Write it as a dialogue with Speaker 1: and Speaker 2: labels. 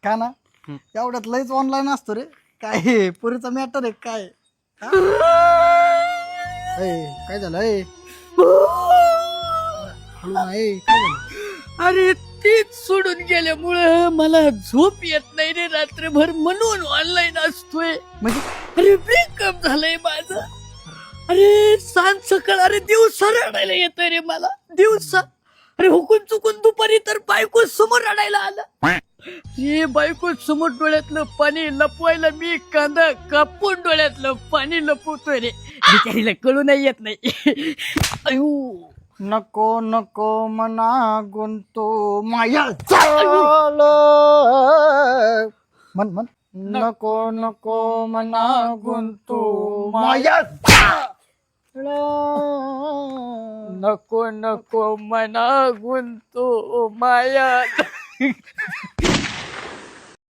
Speaker 1: का ना एवढ्यात लयच ऑनलाईन असतो रे. काय पुरीचा मॅटर आहे काय हा? काय झालं हळू नाही काय झालं.
Speaker 2: अरे तीच सोडून गेल्यामुळं मला झोप येत नाही रे रात्रभर म्हणून ऑनलाईन असतोय.
Speaker 1: म्हणजे
Speaker 2: अरे ब्रेकअप झालंय माझं. अरे सांज सकाळ अरे दिवसा रडायला येत रे मला दिवसा. अरे हुकून चुकून दुपारी तर बायको समोर रडायला आलं. हे बायको समोर डोळ्यातलं पाणी लपवायला मी कांदा कापून डोळ्यातलं पाणी लपवतोय रे. बिचारीला कळू नाही येत नाही. अयो
Speaker 1: नको नको मना गुंतो माया चाल मन मन नको नको मना गुंतो माया
Speaker 2: नको नको मना गुंतो माया.